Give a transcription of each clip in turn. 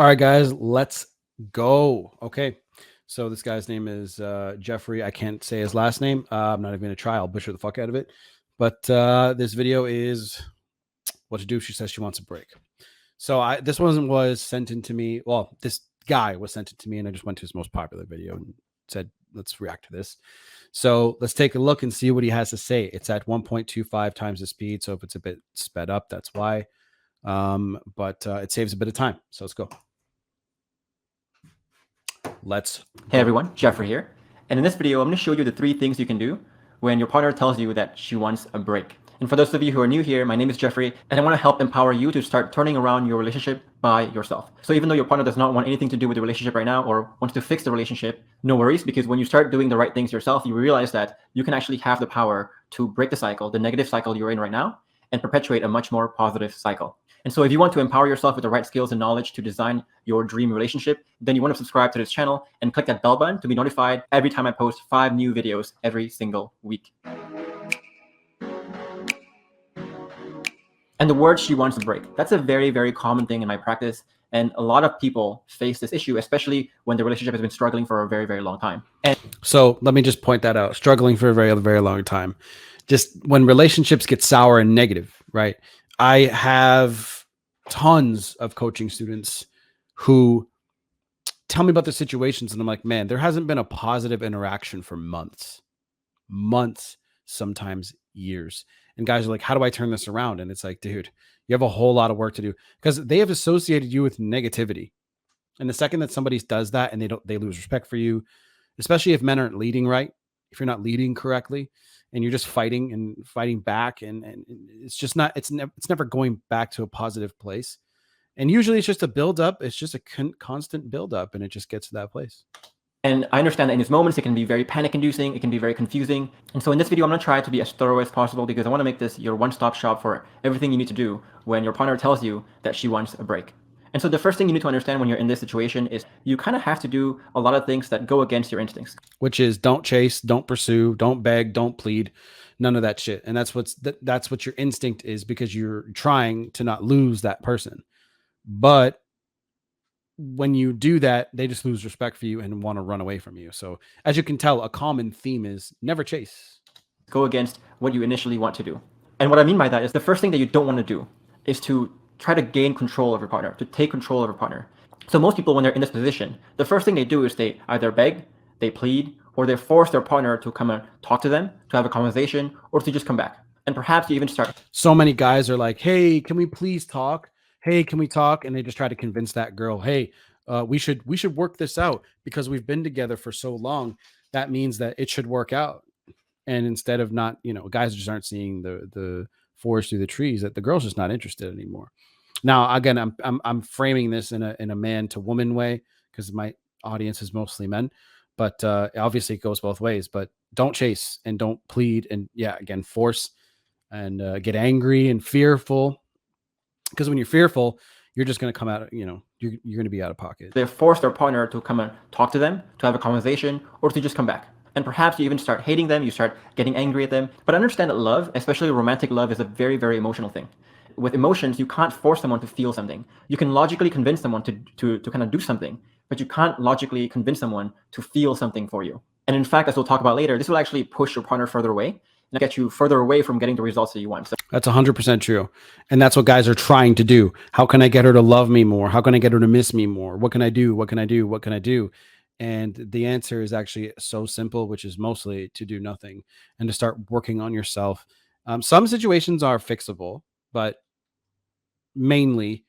All right, guys, let's go. Okay. So this guy's name is Jeffrey. I can't say his last name. I'm not even going to try. I'll butcher the fuck out of it. But this video is what to do if she says she wants a break. So this one was sent in to me. Well, this guy was sent it to me, and I just went to his most popular video and said, let's react to this. So let's take a look and see what he has to say. It's at 1.25 times the speed. So if it's a bit sped up, that's why. But it saves a bit of time. So let's go. Hey everyone, Jeffrey here. And in this video, I'm going to show you the 3 things you can do when your partner tells you that she wants a break. And for those of you who are new here, my name is Jeffrey, and I want to help empower you to start turning around your relationship by yourself. So even though your partner does not want anything to do with the relationship right now or wants to fix the relationship, no worries, because when you start doing the right things yourself, you realize that you can actually have the power to break the cycle, the negative cycle you're in right now, and perpetuate a much more positive cycle. And so if you want to empower yourself with the right skills and knowledge to design your dream relationship, then you want to subscribe to this channel and click that bell button to be notified every time I post 5 new videos every single week. And the word "she wants a break," that's a very, very common thing in my practice. And a lot of people face this issue, especially when the relationship has been struggling for a very, very long time. And so let me just point that out. Struggling for a very, very long time. Just when relationships get sour and negative, right? I have tons of coaching students who tell me about their situations, and I'm like, man, there hasn't been a positive interaction for months, sometimes years. And guys are like, how do I turn this around? And it's like, dude, you have a whole lot of work to do because they have associated you with negativity. And the second that somebody does that and they lose respect for you, especially if men aren't leading right, if you're not leading correctly and you're just fighting back and it's just not, it's never going back to a positive place. And usually it's just a build up. It's just a constant build up and it just gets to that place. And I understand that in these moments, it can be very panic inducing. It can be very confusing. And so in this video, I'm going to try to be as thorough as possible because I want to make this your one-stop shop for everything you need to do when your partner tells you that she wants a break. And so the first thing you need to understand when you're in this situation is you kind of have to do a lot of things that go against your instincts. Which is don't chase, don't pursue, don't beg, don't plead, none of that shit. And that's what your instinct is because you're trying to not lose that person. But when you do that, they just lose respect for you and want to run away from you. So as you can tell, a common theme is never chase. Go against what you initially want to do. And what I mean by that is the first thing that you don't want to do is to try to gain control of your partner, to take control of your partner. So most people, when they're in this position, the first thing they do is they either beg, they plead, or they force their partner to come and talk to them, to have a conversation, or to just come back. And perhaps you even start. So many guys are like, hey, can we please talk? Hey, can we talk? And they just try to convince that girl, hey, we should work this out because we've been together for so long. That means that it should work out. And instead of not, guys just aren't seeing the forest through the trees, that the girl's just not interested anymore. Now, again, I'm framing this in a man to woman way because my audience is mostly men, but obviously it goes both ways. But don't chase and don't plead, and again, force and get angry and fearful. Because when you're fearful, you're just going to come out, you're going to be out of pocket. They force their partner to come and talk to them, to have a conversation, or to just come back. And perhaps you even start hating them, you start getting angry at them. But understand that love, especially romantic love, is a very, very emotional thing. With emotions, you can't force someone to feel something. You can logically convince someone to kind of do something, but you can't logically convince someone to feel something for you. And in fact, as we'll talk about later, this will actually push your partner further away and get you further away from getting the results that you want. So that's 100% true. And that's what guys are trying to do. How can I get her to love me more? How can I get her to miss me more? What can I do? What can I do? What can I do? And the answer is actually so simple, which is mostly to do nothing and to start working on yourself. Some situations are fixable, but mainly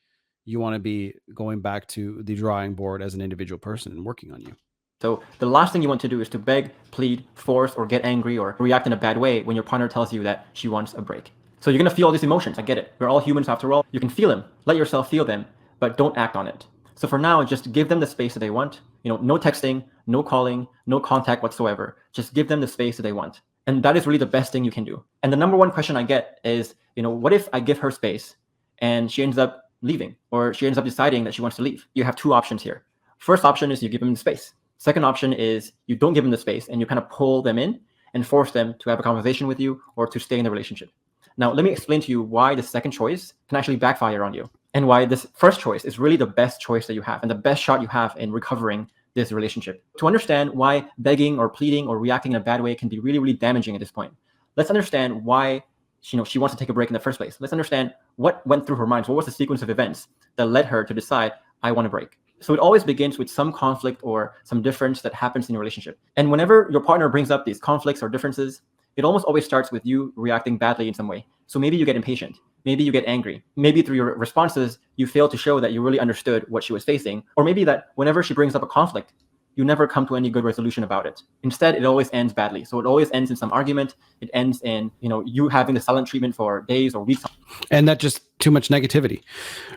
you want to be going back to the drawing board as an individual person and working on you. So the last thing you want to do is to beg, plead, force, or get angry or react in a bad way when your partner tells you that she wants a break. So you're going to feel all these emotions. I get it. We're all humans after all. You can feel them. Let yourself feel them, but don't act on it. So for now, just give them the space that they want. No texting, no calling, no contact whatsoever. Just give them the space that they want. And that is really the best thing you can do. And the number one question I get is, what if I give her space and she ends up leaving or she ends up deciding that she wants to leave? You have 2 options here. First option is you give them the space. Second option is you don't give them the space and you kind of pull them in and force them to have a conversation with you or to stay in the relationship. Now, let me explain to you why the second choice can actually backfire on you, and why this first choice is really the best choice that you have and the best shot you have in recovering this relationship. To understand why begging or pleading or reacting in a bad way can be really, really damaging at this point, let's understand why she wants to take a break in the first place. Let's understand what went through her mind. What was the sequence of events that led her to decide, I want to break? So it always begins with some conflict or some difference that happens in your relationship. And whenever your partner brings up these conflicts or differences, it almost always starts with you reacting badly in some way. So maybe you get impatient. Maybe you get angry. Maybe through your responses, you fail to show that you really understood what she was facing. Or maybe that whenever she brings up a conflict, you never come to any good resolution about it. Instead, it always ends badly. So it always ends in some argument. It ends in, you having the silent treatment for days or weeks. And that's just too much negativity,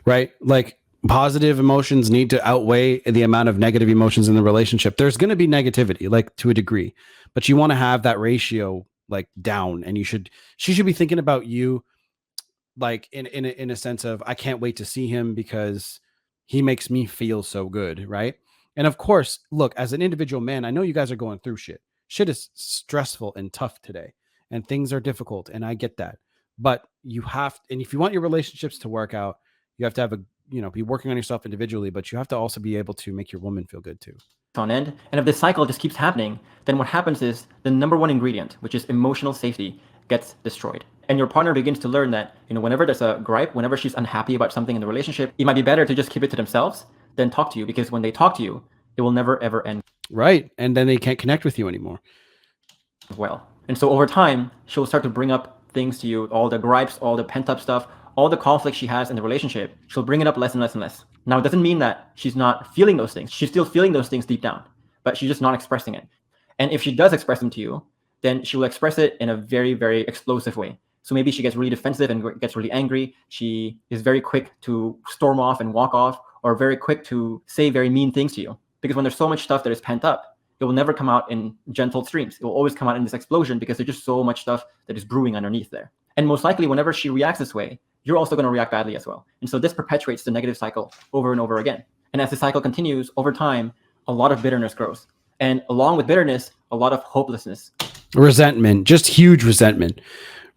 right? Like, positive emotions need to outweigh the amount of negative emotions in the relationship. There's going to be negativity, like, to a degree, but you want to have that ratio like down, and she should be thinking about you like in a sense of, I can't wait to see him because he makes me feel so good, right? And of course, look, as an individual man, I know you guys are going through shit. Shit is stressful and tough today, and things are difficult, and I get that. But you have, and if you want your relationships to work out, you have to have a, be working on yourself individually, but you have to also be able to make your woman feel good too. On end. And if this cycle just keeps happening, then what happens is the number one ingredient, which is emotional safety, gets destroyed. And your partner begins to learn that, whenever there's a gripe, whenever she's unhappy about something in the relationship, it might be better to just keep it to themselves than talk to you, because when they talk to you, it will never ever end. Right. And then they can't connect with you anymore. Well, and so over time, she'll start to bring up things to you, all the gripes, all the pent up stuff, all the conflict she has in the relationship. She'll bring it up less and less and less. Now, it doesn't mean that she's not feeling those things. She's still feeling those things deep down, but she's just not expressing it. And if she does express them to you, then she will express it in a very, very explosive way. So maybe she gets really defensive and gets really angry. She is very quick to storm off and walk off, or very quick to say very mean things to you. Because when there's so much stuff that is pent up, it will never come out in gentle streams. It will always come out in this explosion, because there's just so much stuff that is brewing underneath there. And most likely, whenever she reacts this way, you're also going to react badly as well. And so this perpetuates the negative cycle over and over again. And as the cycle continues, over time, a lot of bitterness grows. And along with bitterness, a lot of hopelessness. Resentment, just huge resentment,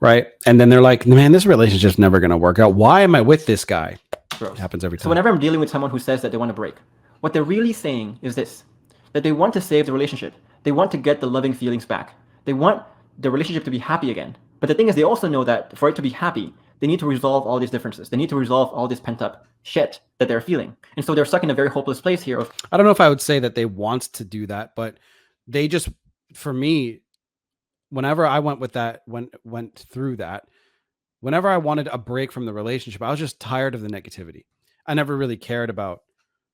right? And then they're like, man, this relationship's never going to work out. Why am I with this guy? It happens every time. So whenever I'm dealing with someone who says that they want to break, what they're really saying is this, that they want to save the relationship. They want to get the loving feelings back. They want the relationship to be happy again. But the thing is, they also know that for it to be happy, they need to resolve all these differences. They need to resolve all this pent up shit that they're feeling. And so they're stuck in a very hopeless place here. I don't know if I would say that they want to do that, but they just, for me, whenever I went through that, whenever I wanted a break from the relationship, I was just tired of the negativity. I never really cared about,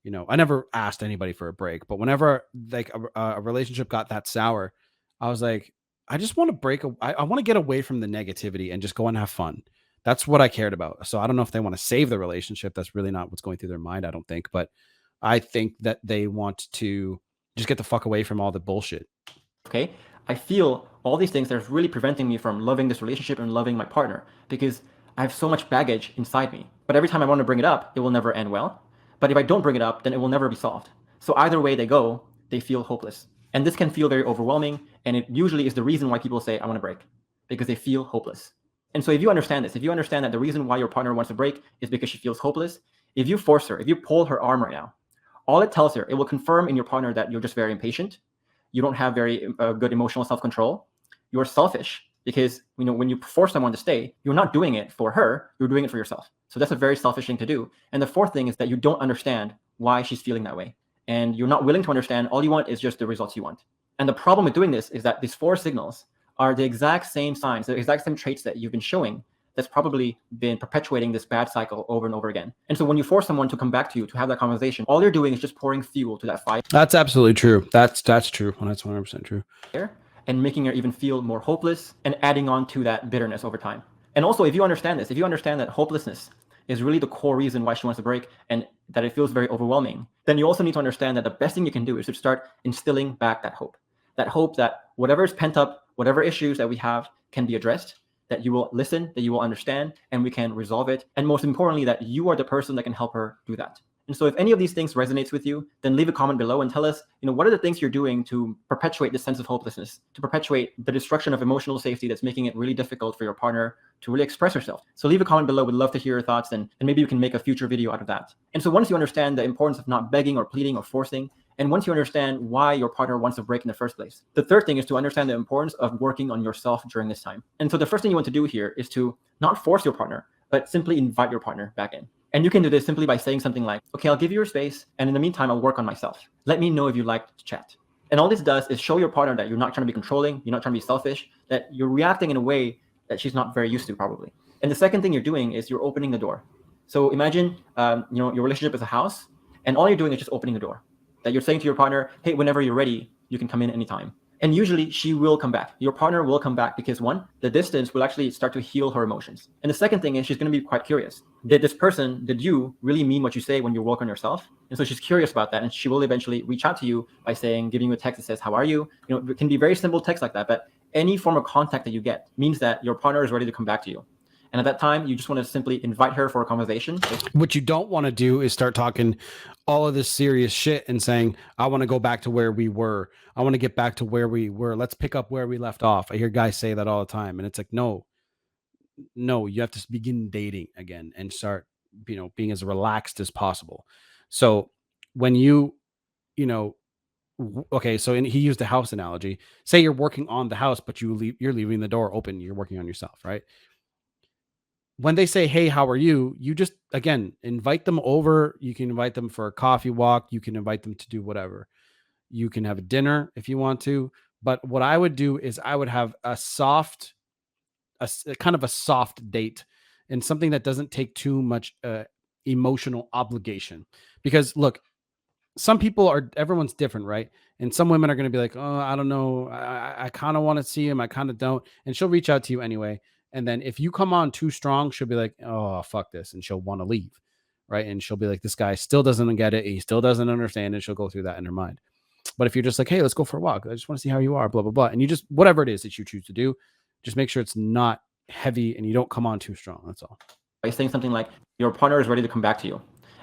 I never asked anybody for a break, but whenever like a relationship got that sour, I was like, I just want to I want to get away from the negativity and just go and have fun. That's what I cared about. So I don't know if they want to save the relationship. That's really not what's going through their mind, I don't think. But I think that they want to just get the fuck away from all the bullshit. Okay, I feel all these things that are really preventing me from loving this relationship and loving my partner, because I have so much baggage inside me. But every time I want to bring it up, it will never end well. But if I don't bring it up, then it will never be solved. So either way they go, they feel hopeless. And this can feel very overwhelming. And it usually is the reason why people say, I want to break, because they feel hopeless. And so if you understand this, if you understand that the reason why your partner wants to break is because she feels hopeless, if you force her, if you pull her arm right now, all it tells her, it will confirm in your partner that you're just very impatient. You don't have very good emotional self-control. You're selfish, because when you force someone to stay, you're not doing it for her, you're doing it for yourself. So that's a very selfish thing to do. And the fourth thing is that you don't understand why she's feeling that way. And you're not willing to understand. All you want is just the results you want. And the problem with doing this is that these four signals are the exact same signs, the exact same traits that you've been showing that's probably been perpetuating this bad cycle over and over again. And so when you force someone to come back to you to have that conversation, all you're doing is just pouring fuel to that fire. That's absolutely true. That's true. That's 100% true. And making her even feel more hopeless and adding on to that bitterness over time. And also, if you understand this, if you understand that hopelessness is really the core reason why she wants to break and that it feels very overwhelming, then you also need to understand that the best thing you can do is to start instilling back that hope that whatever is pent up, whatever issues that we have can be addressed, that you will listen, that you will understand, and we can resolve it. And most importantly, that you are the person that can help her do that. And so if any of these things resonates with you, then leave a comment below and tell us, what are the things you're doing to perpetuate this sense of hopelessness, to perpetuate the destruction of emotional safety that's making it really difficult for your partner to really express herself. So leave a comment below. We'd love to hear your thoughts, and maybe you can make a future video out of that. And so once you understand the importance of not begging or pleading or forcing, and once you understand why your partner wants a break in the first place, the third thing is to understand the importance of working on yourself during this time. And so the first thing you want to do here is to not force your partner, but simply invite your partner back in. And you can do this simply by saying something like, okay, I'll give you your space, and in the meantime, I'll work on myself. Let me know if you'd like to chat. And all this does is show your partner that you're not trying to be controlling, you're not trying to be selfish, that you're reacting in a way that she's not very used to, probably. And the second thing you're doing is you're opening the door. So imagine, your relationship is a house, and all you're doing is just opening the door. That you're saying to your partner, hey, whenever you're ready, you can come in anytime. And usually she will come back. Your partner will come back because, one, the distance will actually start to heal her emotions. And the second thing is she's going to be quite curious. Did you really mean what you say when you work on yourself? And so she's curious about that, and she will eventually reach out to you by giving you a text that says, how are you? It can be very simple text like that, but any form of contact that you get means that your partner is ready to come back to you. And at that time, you just want to simply invite her for a conversation. What you don't want to do is start talking all of this serious shit and saying, I want to go back to where we were. I want to get back to where we were. Let's pick up where we left off. I hear guys say that all the time. And it's like, no, you have to begin dating again and start, being as relaxed as possible. So when you know, okay, so he used the house analogy. Say you're working on the house, but you're leaving the door open. You're working on yourself, right? When they say, hey, how are you? You just, again, invite them over. You can invite them for a coffee walk. You can invite them to do whatever. You can have a dinner if you want to. But what I would do is I would have a kind of a soft date, and something that doesn't take too much emotional obligation. Because look, everyone's different, right? And some women are going to be like, oh, I don't know. I kind of want to see him. I kind of don't. And she'll reach out to you anyway. And then if you come on too strong, she'll be like, oh, fuck this. And she'll want to leave. Right. And she'll be like, this guy still doesn't get it. He still doesn't understand. And she'll go through that in her mind. But if you're just like, hey, let's go for a walk. I just want to see how you are, blah, blah, blah. And you just, whatever it is that you choose to do, just make sure it's not heavy and you don't come on too strong. That's all. By saying something like, your partner is ready to come back to you.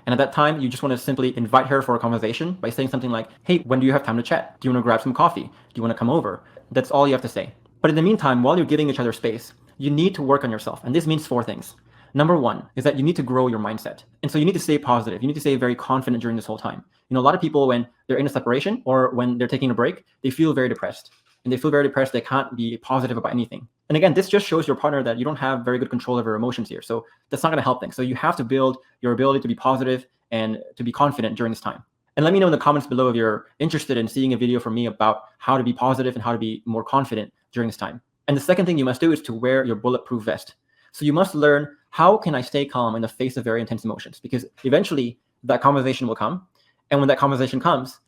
And at that time, you just want to simply invite her for a conversation by saying something like, hey, when do you have time to chat? Do you want to grab some coffee? Do you want to come over? That's all you have to say. But in the meantime, while you're giving each other space, you need to work on yourself. And this means 4 things. Number 1 is that you need to grow your mindset. And so you need to stay positive. You need to stay very confident during this whole time. A lot of people, when they're in a separation or when they're taking a break, they feel very depressed. And they feel very depressed. They can't be positive about anything. And again, this just shows your partner that you don't have very good control of your emotions here. So that's not going to help things. So you have to build your ability to be positive and to be confident during this time. And let me know in the comments below if you're interested in seeing a video from me about how to be positive and how to be more confident during this time. And the second thing you must do is to wear your bulletproof vest. So you must learn, how can I stay calm in the face of very intense emotions? Because eventually that conversation will come. And when that conversation comes,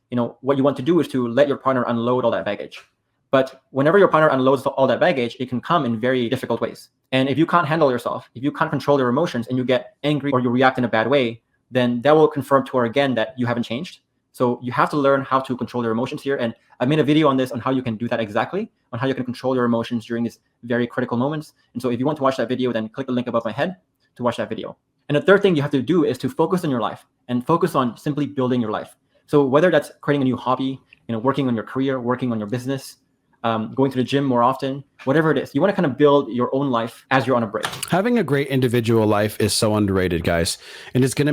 what you want to do is to let your partner unload all that baggage. But whenever your partner unloads all that baggage, it can come in very difficult ways. And if you can't handle yourself, if you can't control your emotions and you get angry or you react in a bad way, then that will confirm to her again that you haven't changed. So you have to learn how to control your emotions here. And I made a video on this, on how you can do that exactly, on how you can control your emotions during these very critical moments. And so if you want to watch that video, then click the link above my head to watch that video. And the third thing you have to do is to focus on your life and focus on simply building your life. So whether that's creating a new hobby, working on your career, working on your business, going to the gym more often, whatever it is, you want to kind of build your own life as you're on a break. Having a great individual life is so underrated, guys. And it's going to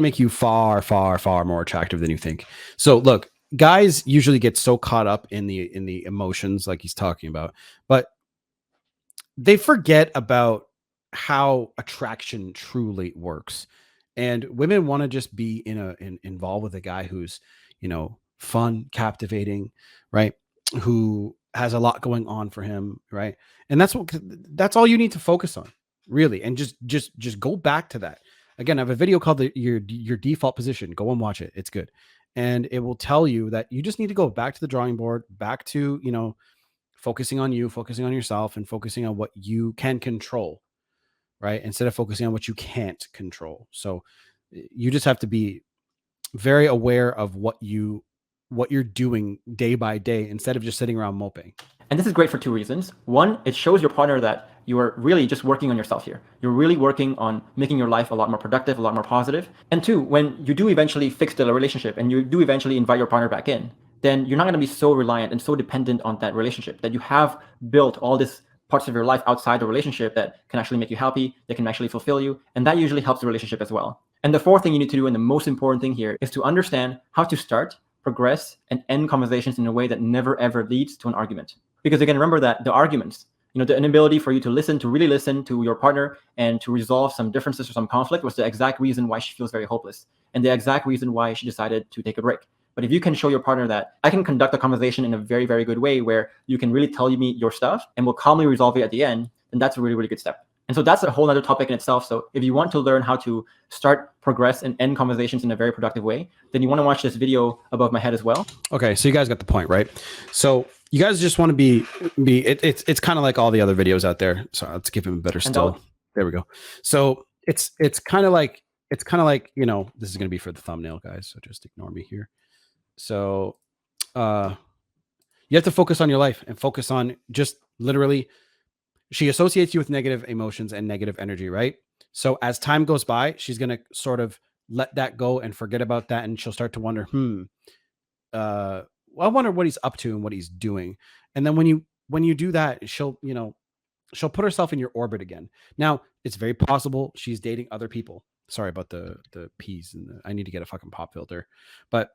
make you far, far, far more attractive than you think. So look, guys usually get so caught up in the emotions, like he's talking about, but they forget about how attraction truly works. And women want to just be involved with a guy who's, fun, captivating, right? Who has a lot going on for him, right? And that's all you need to focus on, really. And just go back to that. Again, I have a video called your default position. Go and watch it. It's good. And it will tell you that you just need to go back to the drawing board, back to, focusing on you, focusing on yourself, and focusing on what you can control, right? Instead of focusing on what you can't control. So you just have to be very aware of what you're doing day by day instead of just sitting around moping. And this is great for 2 reasons. One, it shows your partner that you are really just working on yourself here. You're really working on making your life a lot more productive, a lot more positive. And two, when you do eventually fix the relationship and you do eventually invite your partner back in, then you're not going to be so reliant and so dependent on that relationship, that you have built all these parts of your life outside the relationship that can actually make you happy, that can actually fulfill you. And that usually helps the relationship as well. And the fourth thing you need to do, and the most important thing here, is to understand how to start, progress, and end conversations in a way that never ever leads to an argument. Because again, remember that the arguments, the inability for you to listen, to really listen to your partner and to resolve some differences or some conflict, was the exact reason why she feels very hopeless, and the exact reason why she decided to take a break. But if you can show your partner that I can conduct a conversation in a very, very good way where you can really tell me your stuff and we'll calmly resolve it at the end, then that's a really, really good step. And so that's a whole other topic in itself. So if you want to learn how to start, progress, and end conversations in a very productive way, then you want to watch this video above my head as well. Okay, so you guys got the point, right? So you guys just want to be it's kind of like all the other videos out there. So let's give him a better still. There we go. So it's kind of like this is going to be for the thumbnail, guys. So just ignore me here. So you have to focus on your life and focus on just literally, she associates you with negative emotions and negative energy, right? So as time goes by, she's going to sort of let that go and forget about that. And she'll start to wonder, well, I wonder what he's up to and what he's doing. And then when you do that, she'll put herself in your orbit again. Now, it's very possible she's dating other people. Sorry about the peas, and I need to get a fucking pop filter. But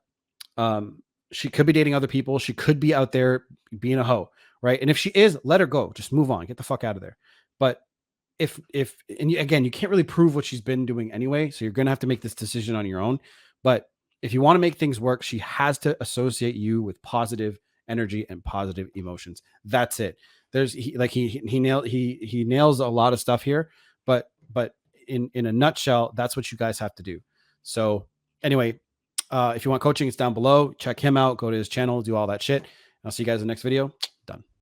she could be dating other people. She could be out there being a hoe, right? And if she is, let her go. Just move on. Get the fuck out of there. But again, you can't really prove what she's been doing anyway, so you're gonna have to make this decision on your own. But if you want to make things work, she has to associate you with positive energy and positive emotions. That's it. He nails a lot of stuff here, but in a nutshell, that's what you guys have to do. So anyway, if you want coaching, it's down below. Check him out. Go to his channel. Do all that shit. I'll see you guys in the next video. Done.